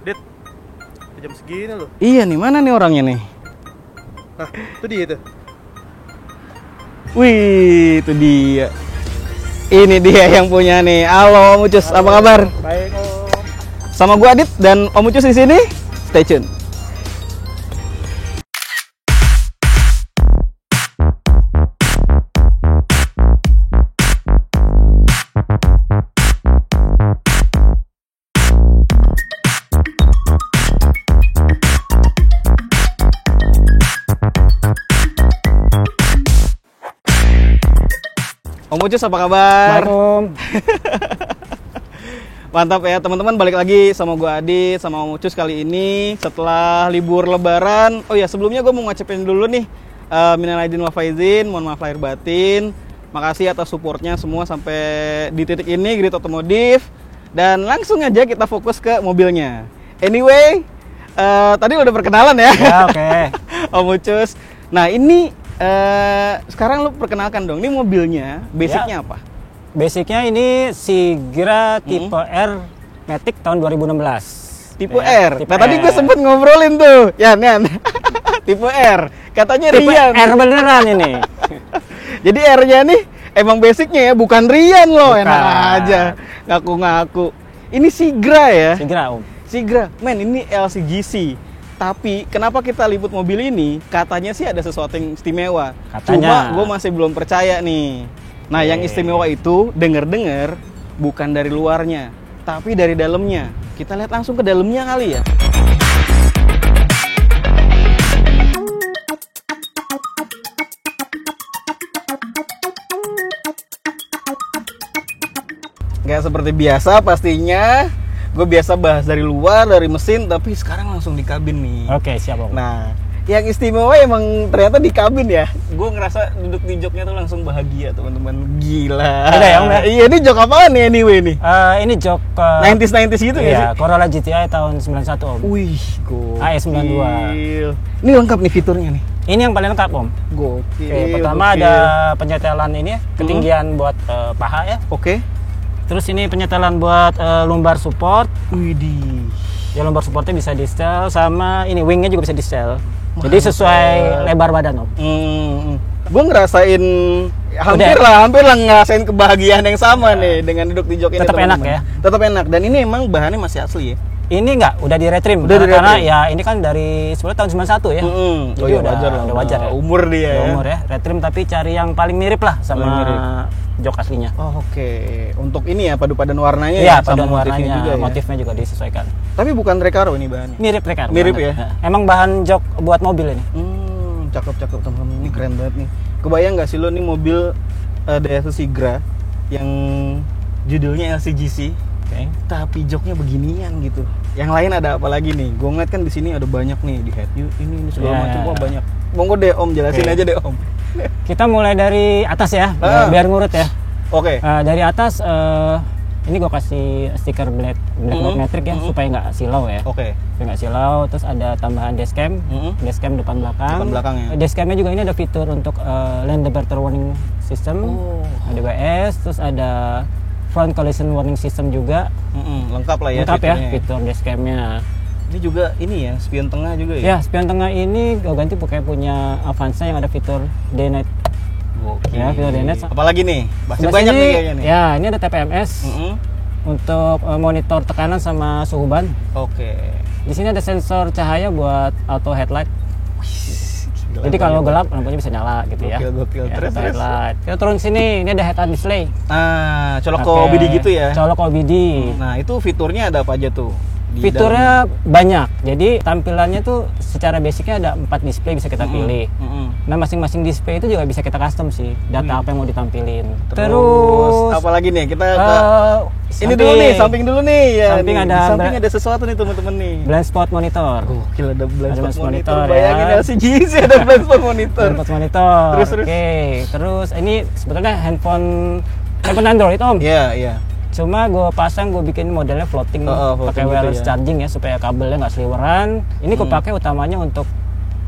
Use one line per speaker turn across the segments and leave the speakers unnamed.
Dit, jam segini loh.
Iya nih, mana nih orangnya nih?
Nah, itu dia tuh.
Wih, itu dia. Ini dia yang punya nih. Halo Om Ucus, apa kabar?
Baik, Om.
Sama gua Adit dan Om Ucus di sini. Stay tune. Om Ucus apa kabar?
Baik, Om.
Mantap ya teman-teman, balik lagi sama gua Adit sama Om Ucus kali ini setelah libur lebaran. Oh ya, sebelumnya gue mau ngucapin dulu nih minal aidin wal faizin, mohon maaf lahir batin. Makasih atas supportnya semua sampai di titik ini Grid Otomotif. Dan langsung aja kita fokus ke mobilnya. Anyway, tadi udah perkenalan ya.
Ya, oke.
Om Ucus. Nah ini sekarang lu perkenalkan dong, ini mobilnya basicnya apa?
Basicnya ini Sigra tipe R Matic tahun 2016.
Tipe
Ya,
R. Nah tadi gue sempet ngobrolin tuh, Yan. Tipe R. Katanya
tipe
Rian.
R beneran ini.
Jadi R-nya nih emang basicnya ya, bukan Rian loh.
Bukan.
Enak aja ngaku-ngaku. Ini Sigra ya.
Sigra, Om.
Sigra, men ini LCGC. Tapi kenapa kita liput mobil ini? Katanya sih ada sesuatu yang istimewa. Cuma
Katanya.
gue masih belum percaya nih. Nah, yang istimewa itu denger-dengar bukan dari luarnya, tapi dari dalamnya. Kita lihat langsung ke dalamnya kali ya. Gak seperti biasa pastinya. Gue biasa bahas dari luar, dari mesin, tapi sekarang langsung di kabin nih.
Oke, siap, Om.
Nah, yang istimewa emang ternyata di kabin ya. Gue ngerasa duduk di joknya tuh langsung bahagia, teman-teman. Gila.
Beda ya, Om, ya?
Iya, ini jok apaan nih anyway nih?
Ini jok
90s gitu ya
iya,
sih?
Corolla GTI tahun 91, Om.
Wih, gokil.
AE92.
Ini lengkap nih fiturnya nih.
Ini yang paling lengkap, Om.
Gokil.
Oke, pertama
gokil.
ada penyetelan ini ya, ketinggian buat paha ya.
Oke.
Terus ini penyetelan buat lumbar support.
Widih.
Ya, lumbar supportnya bisa di setel, sama ini wingnya juga bisa di setel. Jadi sesuai lebar badan, Om.
Gue ngerasain hampir lah ngerasain kebahagiaan yang sama nih dengan duduk di jok ini.
Tetap enak
teman-teman.
ya?
Tetap enak, dan ini emang bahannya masih asli ya.
Ini enggak, udah di retrim.
Udah di
Karena
retrim.
ya ini kan dari sebenarnya tahun 91 ya. Jadi
Oh iya,
udah
wajar lah.
udah wajar ya.
Umur dia
Udah
ya.
umur ya. Retrim tapi cari yang paling mirip lah sama
Paling mirip.
jok aslinya.
Oh, oke. Untuk ini ya padu-padan warnanya
Iya,
ya, sama
paduan
motifnya
warnanya,
juga ya.
motifnya juga disesuaikan.
Tapi bukan Recaro ini bahannya.
Mirip Recaro.
Mirip
banget.
ya?
Emang bahan jok buat mobil ini.
Cakep teman-teman. Ini keren banget nih. Kebayang nggak sih lo nih mobil Daihatsu Sigra yang judulnya LCGC,
Oke.
tapi joknya beginian gitu. Yang lain ada apa lagi nih? Gue ngeliat kan di sini ada banyak nih di head view ini segala
Ya.
macam. Wah, banyak. Monggo deh Om, jelasin
Oke.
aja deh Om.
Kita mulai dari atas ya, biar ngurut ya.
Oke.
Dari atas ini gue kasih stiker black box metric ya supaya nggak silau ya.
Oke.
Supaya nggak silau. Terus ada tambahan dashcam, dashcam depan belakang.
Depan belakang ya.
Dashcamnya juga ini ada fitur untuk lane departure warning system, ada ABS, terus ada front collision warning system juga.
Lengkap lah ya.
Lengkap ya
fiturnya.
fitur dashcamnya.
Ini juga ini ya, spion tengah juga ya.
Ya, spion tengah ini gue ganti pakai punya Avanza yang ada fitur day night.
Gokil.
Ya, fitur day night.
Apalagi nih? Masih
Sebelah
banyak
sini,
nih kayaknya nih.
Ya, ini ada TPMS untuk monitor tekanan sama suhu ban.
Oke.
Di sini ada sensor cahaya buat auto headlight.
Gila,
Jadi kalau
banyak.
gelap lampunya bisa nyala gitu ya.
Gokil.
Ya,
Terus,
auto
terus.
headlight. Kita turun sini, ini ada head up display.
Colok ke
Oke.
OBD gitu ya.
Colok OBD.
Nah, itu fiturnya ada apa aja tuh? Di
Fiturnya banyak. Jadi tampilannya tuh secara basicnya ada 4 display bisa kita pilih. Nah, masing-masing display itu juga bisa kita custom sih. Data apa yang mau ditampilin.
Terus apa lagi nih? Kita ke ini dulu nih, samping dulu nih ya.
Samping
nih.
ada
Di samping ada sesuatu nih teman-teman nih.
blind spot monitor.
Gokil, ada blind
Ada
spot
blind
monitor.
monitor,
Bayangin
ya.
LCGC ada blind spot monitor.
Blind spot monitor.
Terus.
Terus ini sebetulnya handphone Android, Om.
Iya.
Cuma gue pasang, gue bikin modelnya floating,
Floating
pakai
gitu
wireless
ya.
charging ya supaya kabelnya nggak seliweran. Ini gue pakai utamanya untuk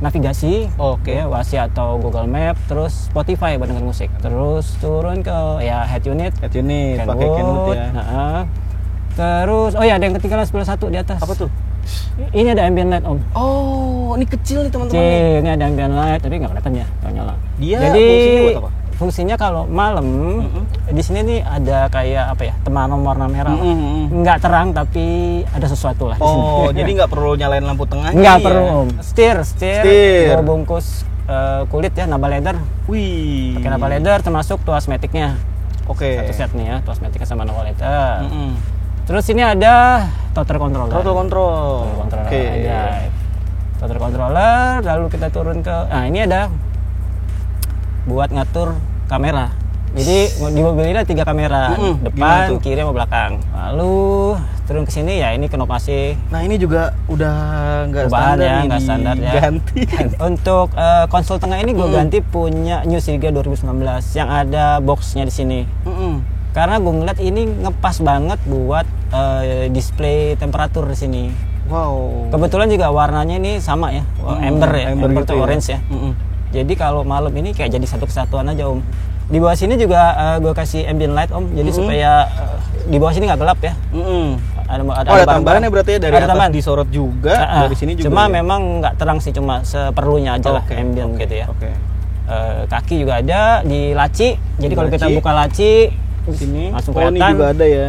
navigasi,
Oke.
ya, Wasi atau Google Map, terus Spotify buat denger musik. Terus turun ke ya head unit,
Head unit, pakai Kenwood ya.
Terus, oh ya ada yang ketinggalan sebelah satu di atas.
Apa tuh?
Ini ada ambient light om.
Oh, ini kecil nih teman-teman.
Cih, ini ada ambient light, tapi nggak kelihatan ya, nggak nyala.
Dia
Jadi
fungsinya buat apa?
fungsinya kalau malam di sini nih ada kayak apa ya, temaram warna merah. Nggak terang tapi ada sesuatu lah. Di sini.
Oh, jadi nggak perlu nyalain lampu tengah?
Nggak perlu om. Setir.
Setir.
Gua bungkus kulit ya, naba leather.
Wih.
Pakai naba leather termasuk tuas matic-nya.
Oke.
Satu set nih ya, tuas matic sama naba leather. Terus ini ada total controller.
Total control.
Controller
Oke.
aja. Total controller, lalu kita turun ke, nah ini ada buat ngatur kamera. Jadi di mobil ini ada 3 kamera,
Gimana
depan,
tuh?
kiri, sama belakang. Lalu turun ke sini ya ini knob AC.
Nah ini juga udah nggak
Perubahan
standar
ya,
nih,
nggak standar ya.
Ganti.
Untuk konsol tengah ini gue ganti punya New Siga 2019 yang ada boxnya di sini. Karena gue ngeliat ini ngepas banget buat display temperatur di sini.
Wow.
Kebetulan juga warnanya ini sama ya, amber ya, amber
gitu
tuh orange ya. Jadi kalau malam ini kayak jadi satu kesatuan aja om. Di bawah sini juga gue kasih ambient light om, jadi supaya di bawah sini nggak gelap ya.
Ada tambahan ya berarti ya, dari
ada
atas
tambahan.
disorot juga, dari sini juga.
Cuma
ya?
memang nggak terang sih, cuma seperlunya aja lah ambient gitu ya. Kaki juga ada di laci, jadi kalau kita buka laci
sini
langsung
ini
kelihatan.
juga ada ya.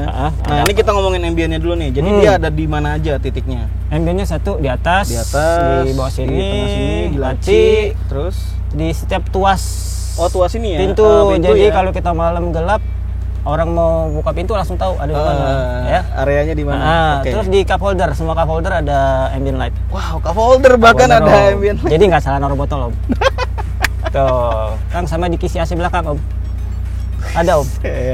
Ada
ini kita ngomongin ambientnya dulu nih. Jadi dia ada di mana aja titiknya?
Ambientnya satu di atas, di bawah sini,
di tengah sini, di laci, terus
di setiap tuas.
Oh, tuas ini ya.
Pintu.
Pintu
Jadi
ya?
kalau kita malam gelap, orang mau buka pintu langsung tahu ada di mana. Ya.
Areanya di mana? Oke.
Terus di cup holder, semua cup holder ada ambient light.
Wow, cup holder bahkan
Cup holder,
ada
Om.
ambient light.
Jadi nggak salah naruh botol om. Tuh, kan sama di kisi AC belakang om. Ada om.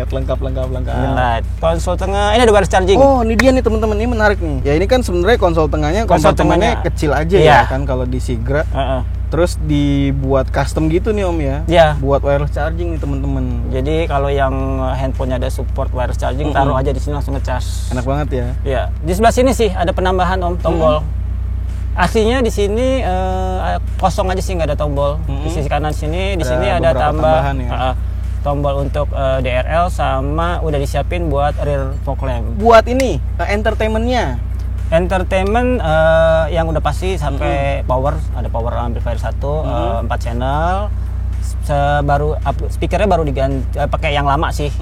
lengkap.
Ambient light. Konsol tengah, ini ada wireless charging.
Oh, ini dia nih teman-teman, ini menarik nih. Ya ini kan sebenarnya konsol tengahnya, kompartemennya kecil aja ya kan kalau di Sigra. Terus dibuat custom gitu nih om ya.
Iya.
Buat wireless charging nih teman-teman.
Jadi kalau yang handphonenya ada support wireless charging, taruh aja di sini langsung ngecas.
Enak banget ya.
Iya. Di sebelah sini sih ada penambahan om, tombol. Aslinya di sini kosong aja sih, nggak ada tombol. Di sisi kanan sini, di sini ada
tambahan ya.
Tombol untuk DRL sama udah disiapin buat rear fog lamp.
Buat ini entertainmentnya.
Entertainment yang udah pasti sampai power, ada power amplifier 1, 4 channel. Speakernya baru diganti, pakai yang lama sih.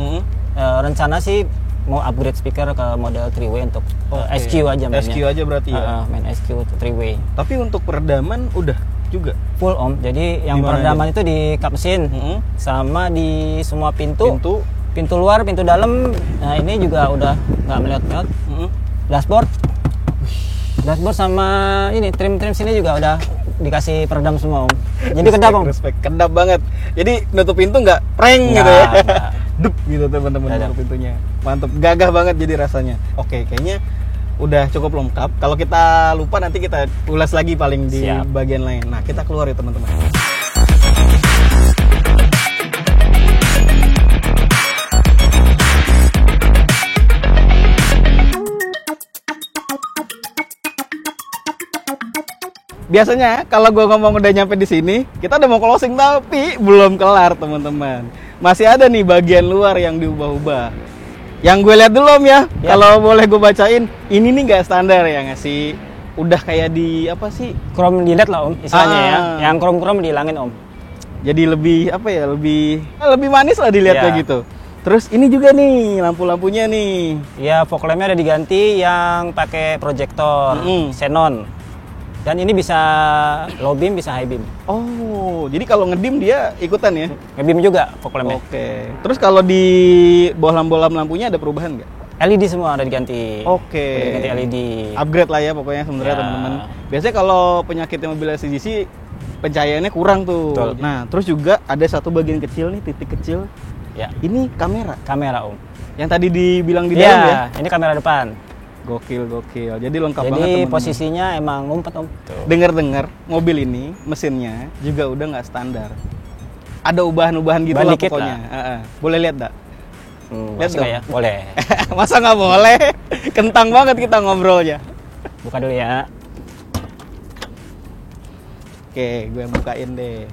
Rencana sih mau upgrade speaker ke model 3-way untuk SQ aja mainnya.
SQ aja berarti ya.
Main SQ 3-way.
Tapi untuk peredaman udah juga
Full om. Jadi yang
Dimana
peredaman itu di kap mesin sama di semua pintu luar, pintu dalam. Nah ini juga udah nggak melihat-lihat. Dashboard sama ini trim sini juga udah dikasih peredam semua om. Jadi kedap om.
Kedap banget. Jadi nutup pintu nggak prank gitu ya. Dup gitu teman-teman nutup pintunya. Mantep, gagah banget jadi rasanya. Oke, kayaknya udah cukup lengkap. Kalau kita lupa nanti kita ulas lagi paling di bagian lain. Nah, kita keluar ya teman-teman. Biasanya kalau gue ngomong udah nyampe di sini, kita udah mau closing tapi belum kelar teman-teman. Masih ada nih bagian luar yang diubah-ubah. Yang gue lihat dulu om ya, kalau boleh gue bacain, ini nih nggak standar ya nggak sih? Udah kayak di apa sih?
Chrome dilihat lah om, istilahnya ya. Yang chrome dihilangin om.
Jadi lebih apa ya? Lebih manis lah dilihat kayak gitu. Terus ini juga nih lampu-lampunya nih.
Ya, fog lampnya ada diganti yang pakai proyektor xenon. Dan ini bisa low beam, bisa high beam.
Oh, jadi kalau ngedim dia ikutan ya?
Nge-beam juga fog lampnya.
Oke. Terus kalau di bohlam-bohlam lampunya ada perubahan nggak?
LED semua ada diganti.
Oke.
Udah diganti LED.
Upgrade lah ya pokoknya sebenarnya teman-teman. Biasanya kalau penyakitnya mobil LCGC pencahayaannya kurang tuh.
Betul.
Nah, terus juga ada satu bagian kecil nih, titik kecil.
Ya.
Ini kamera.
Kamera om.
Yang tadi dibilang di dalam ya?
Ini kamera depan.
Gokil. Jadi lengkap banget
Jadi
teman-teman.
posisinya emang ngumpet om.
Dengar-dengar mobil ini mesinnya juga udah nggak standar. Ada ubahan-ubahan gitu lah
Dikit
pokoknya. Boleh lihat nggak?
Lihat dong. Ya? Boleh.
Masa nggak boleh? Kentang banget kita ngobrolnya.
Buka dulu ya.
Oke, gue bukain deh.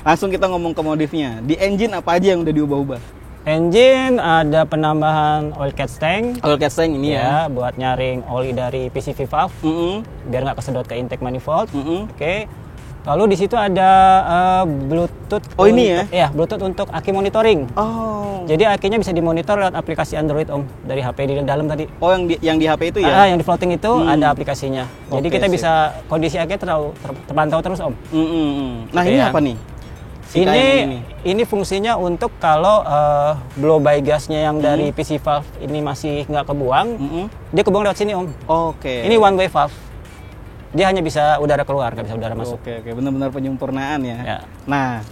Langsung kita ngomong ke modifnya. Di engine apa aja yang udah diubah-ubah?
Engine ada penambahan oil catch tank.
Oil catch tank ini ya.
Buat nyaring oli dari PCV valve, biar nggak kesedot ke intake manifold. Oke. Lalu di situ ada Bluetooth.
Oh ini ya?
Iya, Bluetooth untuk aki monitoring.
Oh.
Jadi akinya bisa dimonitor lewat aplikasi Android Om dari HP di dalam tadi.
Oh yang di HP itu ya?
Yang di floating itu ada aplikasinya. Jadi
Oke,
kita
sip.
bisa kondisi aki terpantau terus Om.
Nah ini apa nih?
Ini fungsinya untuk kalau blow by gasnya yang dari PC valve ini masih nggak kebuang, dia kebuang lewat sini Om.
Oke.
Ini one way valve. Dia hanya bisa udara keluar, nggak bisa udara masuk.
Oke, benar-benar penyempurnaan ya.
Ya.
Nah,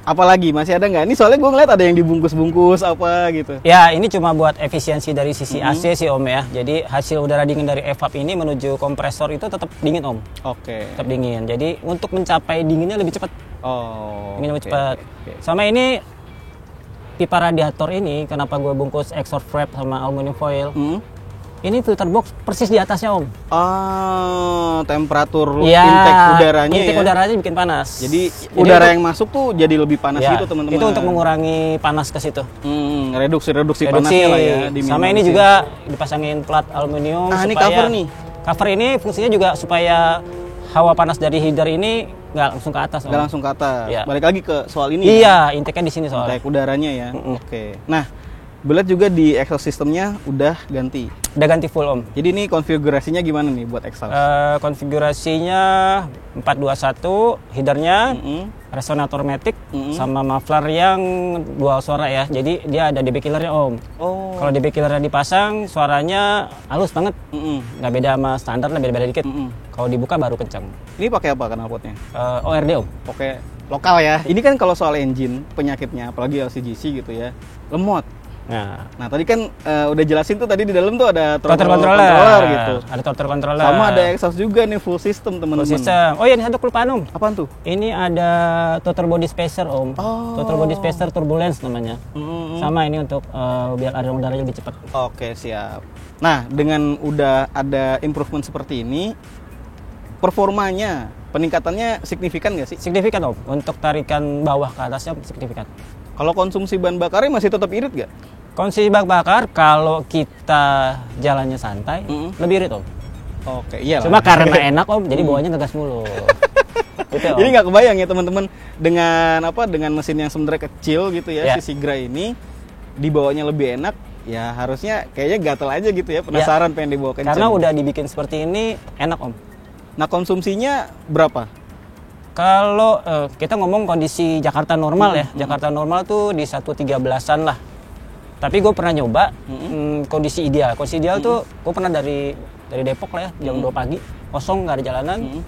apalagi masih ada nggak? Ini soalnya gue ngeliat ada yang dibungkus-bungkus apa gitu.
Ya, ini cuma buat efisiensi dari sisi AC sih Om ya. Jadi hasil udara dingin dari evap ini menuju kompresor itu tetap dingin Om.
Oke.
Tetap dingin. Jadi untuk mencapai dinginnya lebih cepat.
Oh.
Dinginnya lebih cepat. Sama ini pipa radiator ini, kenapa gue bungkus exhaust wrap sama aluminium foil? Ini filter box persis di atasnya Om.
Temperatur
Ya,
intake udaranya
intake
ya.
udaranya bikin panas.
Jadi udara yang masuk tuh jadi lebih panas
Ya,
gitu teman-teman.
itu untuk mengurangi panas ke situ.
Reduksi panasnya lah ya.
Sama ini juga dipasangin plat aluminium.
Ini cover nih.
Cover ini fungsinya juga supaya hawa panas dari header ini nggak langsung ke atas.
Nggak langsung ke atas.
Ya.
Balik lagi ke soal ini.
Iya, intake-nya di sini soalnya.
Intake udaranya ya. Oke. Nah, belet juga di exhaust systemnya udah ganti.
Udah ganti full Om.
Jadi ini konfigurasinya gimana nih buat exhaust?
Konfigurasinya 421, headernya, resonator matic, sama muffler yang dual suara ya. Jadi dia ada DB killernya Om.
Oh.
Kalau DB killernya dipasang, suaranya halus banget. Nggak beda sama standar lah, beda-beda dikit. Kalau dibuka baru kencang.
Ini pakai apa knalpotnya?
ORD Om.
Oke, lokal ya. Ini kan kalau soal engine penyakitnya, apalagi LCGC gitu ya, lemot. Nah tadi kan udah jelasin tuh tadi di dalam tuh ada throttle controller gitu.
Ada throttle controller.
Sama ada exhaust juga nih full system teman-teman.
Full system. Oh iya, ini satu kelupaan Om.
Apaan tuh?
Ini ada total body spacer Om. Total body spacer turbulence namanya. Sama ini untuk biar aliran udaranya lebih cepat.
Oke, siap. Nah dengan udah ada improvement seperti ini, performanya, peningkatannya signifikan nggak sih?
Signifikan Om. Untuk tarikan bawah ke atasnya signifikan.
Kalau konsumsi bahan bakarnya masih tetap irit nggak?
Konsumsi bahan bakar kalau kita jalannya santai lebih irit Om.
Oke, iya.
Cuma karena enak Om, jadi bawahnya ngegas mulu. Gitu, Om.
Jadi nggak kebayang ya teman-teman dengan mesin yang sebenarnya kecil gitu ya, si Sigra ini dibawanya lebih enak. Ya harusnya kayaknya gatel aja gitu ya, penasaran pengen dibawa kenceng.
Karena udah dibikin seperti ini enak Om.
Nah konsumsinya berapa?
Kalau kita ngomong kondisi Jakarta normal ya, Jakarta normal tuh di 1.13-an lah. Tapi gue pernah nyoba kondisi ideal. Kondisi ideal tuh gue pernah dari Depok lah ya, jam 2 pagi, kosong nggak ada jalanan.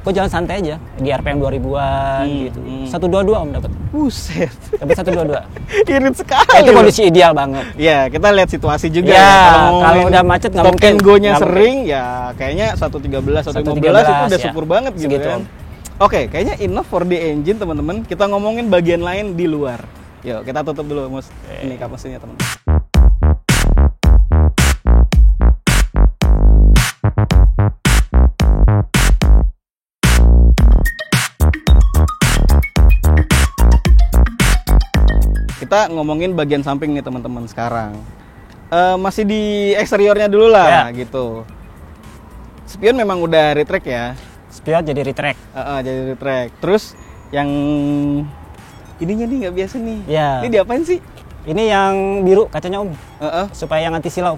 Gue jalan santai aja di RPM 2000-an gitu. 122 Om dapat.
Buset.
Dapat 122.
Irit sekali.
Itu kondisi ideal banget.
Ya, kita lihat situasi juga
ya.
Kalau
udah macet nggak
stop
mungkin.
and go-nya sering, ya kayaknya 113, 115 itu udah super banget gitu
segitu,
kan.
Om.
Oke, kayaknya enough for the engine teman-teman. Kita ngomongin bagian lain di luar. Yuk, kita tutup dulu Mus. Ini kap mesinnya teman-teman. Kita ngomongin bagian samping nih teman-teman sekarang. Masih di eksteriornya dulu lah gitu. Spion memang udah retract ya.
Spion jadi retract.
Jadi retract. Terus yang ininya nih nggak biasa nih.
Ya.
Ini diapain sih?
Ini yang biru kacanya Om. Supaya yang anti silau.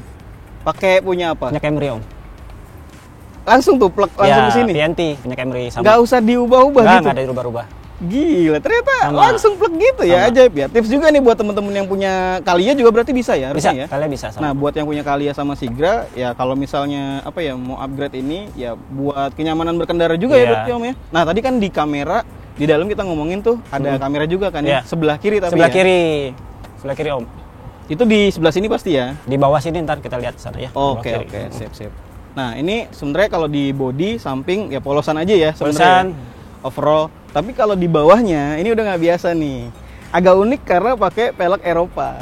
Pakai punya apa?
Punya Camry Om.
Langsung tuh plug langsung ke sini.
PNT punya Camry sama.
Nggak usah diubah-ubah gitu.
Nggak ada dirubah-ubah.
Gila, ternyata
sama.
langsung plug gitu ya, ajaib ya. Tips juga nih buat temen-temen yang punya Kalia juga berarti bisa ya harusnya ya.
Kalia bisa. Sama.
Nah, buat yang punya Kalia sama Sigra, ya kalau misalnya mau upgrade ini, ya buat kenyamanan berkendara juga ya berarti Om ya. Nah, tadi kan di kamera di dalam kita ngomongin tuh ada kamera juga kan ya, sebelah kiri tapi
sebelah kiri Om.
Itu di sebelah sini pasti ya.
Di bawah sini ntar kita lihat sana ya.
Oke, sip. Nah, ini sebenarnya kalau di bodi samping ya polosan aja ya sebenarnya. Overall. Tapi kalau di bawahnya ini udah nggak biasa nih. Agak unik karena pakai velg Eropa.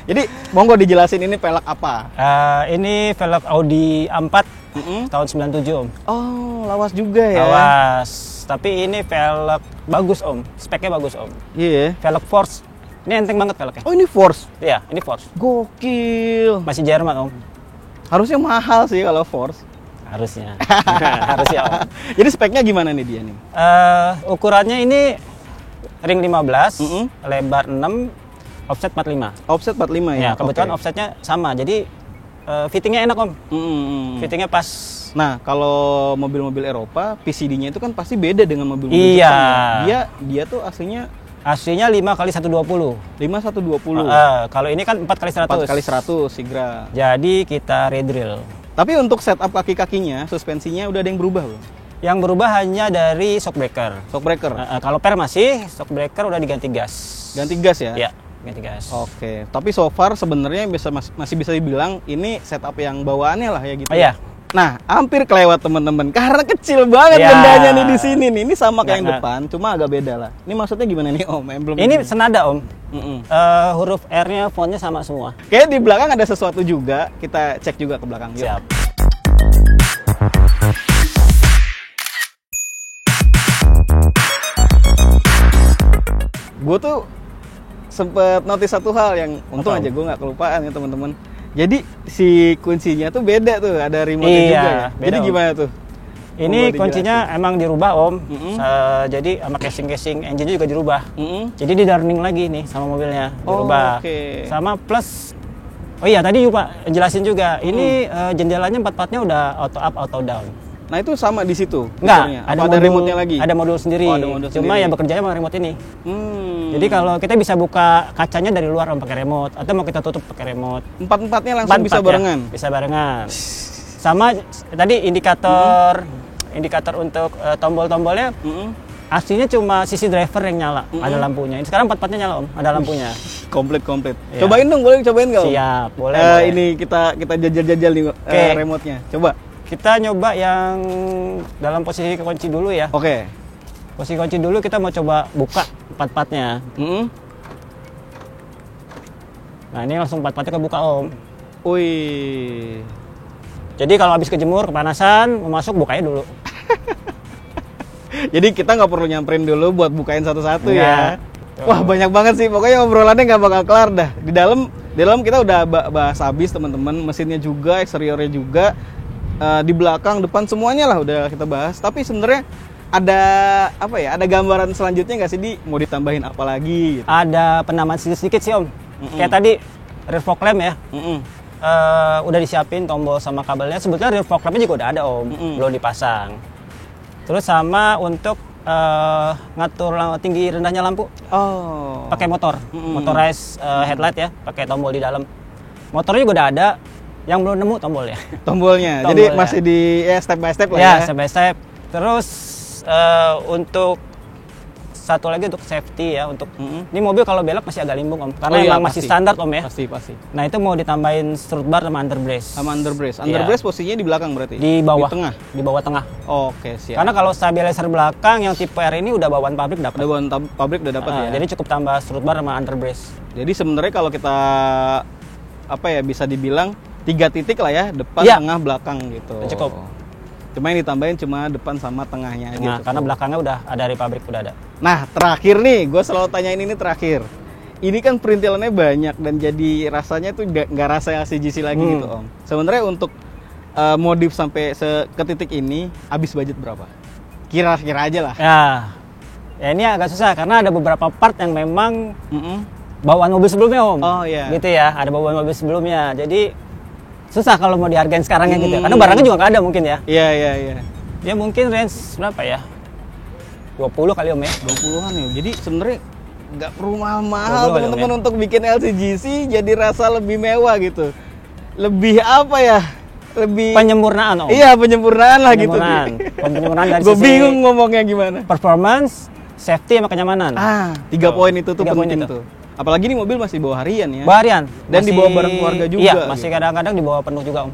Jadi monggo dijelasin ini velg apa?
Ini velg Audi A4 tahun 97 Om.
Oh, lawas juga ya.
Awas. Tapi ini velg bagus Om, speknya bagus Om.
Iya.
Velg Force. Ini enteng banget velgnya.
Oh, ini Force.
Iya, ini Force.
Gokil.
Masih Jerman Om.
Harusnya mahal sih kalau Force.
Harusnya. Harusnya Om.
Jadi speknya gimana nih dia nih?
Ukurannya ini ring 15, lebar 6, offset 45.
Offset 45 ya?
Ya, kebetulan
Oke.
offsetnya sama. Jadi fittingnya enak Om. Fittingnya pas.
Nah, kalau mobil-mobil Eropa, PCD-nya itu kan pasti beda dengan mobil-mobil
Iya.
Jepang ya. Dia tuh aslinya
Aslinya 5x120.
5120.
Kalau ini kan 4x100.
4x100 Sigra.
Jadi kita redrill.
Tapi untuk setup kaki-kakinya, suspensinya udah ada yang berubah belum?
Yang berubah hanya dari shock breaker.
Shock breaker.
Kalau per masih, shock breaker udah diganti gas.
Ganti gas ya?
Iya, ganti gas.
Oke, tapi so far sebenarnya masih bisa dibilang ini setup yang bawaannya lah ya gitu.
Oh, iya.
Nah, hampir kelewat teman-man karena kecil banget
Ya.
bendanya nih di sini nih. Ini sama kayak yang
Nggak.
depan, cuma agak beda lah. Ini maksudnya gimana nih Om? Emblem
Ini senada Om.
Mm-mm.
Huruf R-nya, fontnya sama semua.
Kayak di belakang ada sesuatu juga. Kita cek juga ke belakang. Yuk.
Siap.
Gue tuh sempet notice satu hal yang untung
Apa?
aja gue nggak kelupaan ya teman-teman. Jadi si kuncinya tuh beda tuh, ada remote-nya
Iya,
juga ya.
beda,
Jadi
Om.
gimana tuh?
Ini
Coba
kuncinya emang dirubah Om.
Mm-mm.
Jadi sama casing engine juga dirubah.
Mm-mm.
Jadi di darning lagi nih sama mobilnya,
Oh,
dirubah.
oke.
Sama plus, oh iya tadi lupa jelasin juga. Ini jendelanya 4-4-nya udah auto up, auto down.
Nah itu sama di situ?
Enggak,
fiturnya? Apa ada remote-nya lagi?
Ada modul sendiri.
Oh, ada modul
Cuma
sendiri.
ya bekerjanya sama remote ini. Jadi
Hmm.
kalau kita bisa buka kacanya dari luar Om, pakai remote, atau mau kita tutup pakai remote.
Empat-empatnya langsung bisa
Empat-empat ya,
barengan?
bisa barengan. Sama tadi indikator untuk tombol-tombolnya
Mm-mm.
aslinya cuma sisi driver yang nyala, ada lampunya. Ini sekarang 4-4-nya nyala Om, ada lampunya.
Komplit.
Iya.
Cobain dong, boleh cobain nggak Om?
Siap, boleh.
Eh,
boleh.
Ini kita jajal-jajal nih
Oke.
remote-nya. Coba.
Kita nyoba yang dalam posisi kunci dulu ya.
Oke.
Posisi kunci dulu kita mau coba buka 4-4-nya.
Mm-mm.
Nah ini langsung 4-4-nya kebuka Om.
Wih.
Jadi kalau habis kejemur, kepanasan, mau masuk bukanya dulu.
Jadi kita nggak perlu nyamperin dulu buat bukain satu-satu ya.
Nggak.
Wah banyak banget sih, pokoknya obrolannya nggak bakal kelar dah. Di dalam kita udah bahas habis teman-teman, mesinnya juga, eksteriornya juga, di belakang, depan semuanya lah udah kita bahas. Tapi sebenarnya ada apa ya? Ada gambaran selanjutnya nggak sih mau ditambahin apa lagi? Gitu?
Ada penamaan sedikit sih Om. Kayak tadi rear fog lamp ya.
Mm-mm.
Udah disiapin tombol sama kabelnya. Sebetulnya rear fog lampnya juga udah ada Om, belum dipasang. Terus sama untuk ngatur tinggi rendahnya lampu
Oh.
pakai motor, motorized headlight ya, pakai tombol di dalam. Motornya juga udah ada, yang belum nemu tombolnya.
Tombolnya. Jadi
Tombolnya.
masih di step by step lah
Ya,
ya.
step by step. Terus untuk satu lagi untuk safety ya, untuk ini mobil kalau belok masih agak limbung Om, karena
Oh iya,
emang masih
pasti.
standar Om ya.
Pasti.
Nah itu mau ditambahin strut bar sama underbrace.
Sama underbrace.
Iya.
Underbrace posisinya di belakang berarti?
Di bawah.
Di tengah?
Di bawah tengah.
Oke, siap.
Karena kalau stabilizer belakang yang tipe R ini udah bawaan pabrik dapat.
Ada bawaan pabrik udah dapat ya.
Jadi cukup tambah strut bar sama underbrace.
Jadi sebenarnya kalau kita apa ya bisa dibilang 3 titik lah ya, depan,
Iya.
tengah, belakang gitu.
Cukup.
Cuma yang ditambahin cuma depan sama tengahnya
Nah,
gitu.
karena belakangnya udah ada dari pabrik udah ada.
Nah, terakhir nih, gue selalu tanyain ini terakhir. Ini kan perintilannya banyak dan jadi rasanya tuh nggak rasa LCGC lagi gitu Om. Sebenarnya untuk modif sampai ke titik ini habis budget berapa? Kira-kira aja lah.
Ya ini agak susah karena ada beberapa part yang memang
Mm-mm.
bawaan mobil sebelumnya Om.
Oh, iya.
Gitu ya, ada bawaan mobil sebelumnya. Jadi susah kalau mau dihargain sekarangnya gitu ya. Karena barangnya juga nggak ada mungkin ya.
Iya.
Ya mungkin range berapa ya? 20 kali Om ya.
20-an ya. Jadi sebenarnya nggak perlu mahal-mahal
20 kali,
teman-teman
Om, ya.
untuk bikin LCGC jadi rasa lebih mewah gitu. Lebih apa ya? Lebih
Penyempurnaan Om.
Iya, penyempurnaan lah gitu.
Penyempurnaan dari
Gue
sisi
bingung ngomongnya gimana.
performance, safety sama kenyamanan.
3 poin itu tuh
3 poin
penting
itu.
tuh. Apalagi ini mobil masih bawa harian ya.
Baharian.
Dan dibawa bareng keluarga juga,
Iya,
gitu.
masih kadang-kadang dibawa penuh juga Om.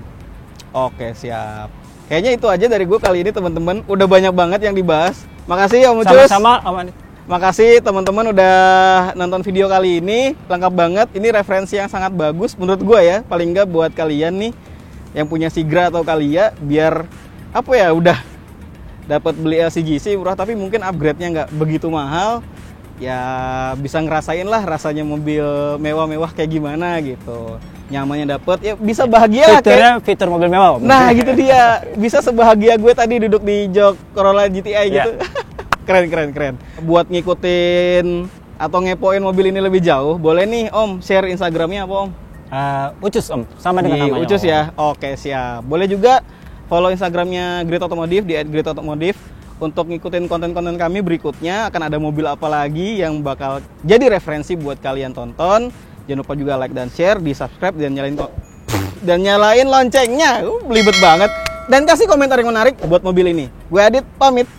Oke, siap. Kayaknya itu aja dari gue kali ini teman-teman. Udah banyak banget yang dibahas. Makasih Om Ucus.
Sama-sama Om Anit.
Makasih teman-teman udah nonton video kali ini. Lengkap banget. Ini referensi yang sangat bagus menurut gue ya. Paling nggak buat kalian nih yang punya Sigra atau Calya, biar apa ya, udah dapat beli LCGC murah tapi mungkin upgrade-nya nggak begitu mahal, ya bisa ngerasain lah rasanya mobil mewah-mewah kayak gimana gitu. Nyamannya dapet, ya bisa bahagia
Fiturnya fitur mobil mewah. Om.
Nah gitu dia, bisa sebahagia gue tadi duduk di jok Corolla GTI gitu. Keren. Buat ngikutin atau ngepoin mobil ini lebih jauh, boleh nih Om share Instagramnya apa Om?
Ucus Om, sama dengan namanya.
Ucus
Om.
ya, oke siap. Boleh juga follow Instagramnya Great Automotive di @greatautomotive untuk ngikutin konten-konten kami berikutnya. Akan ada mobil apa lagi yang bakal jadi referensi buat kalian tonton. Jangan lupa juga like dan share, di subscribe dan nyalain loncengnya. Belibet banget. Dan kasih komentar yang menarik buat mobil ini. Gue Adit pamit.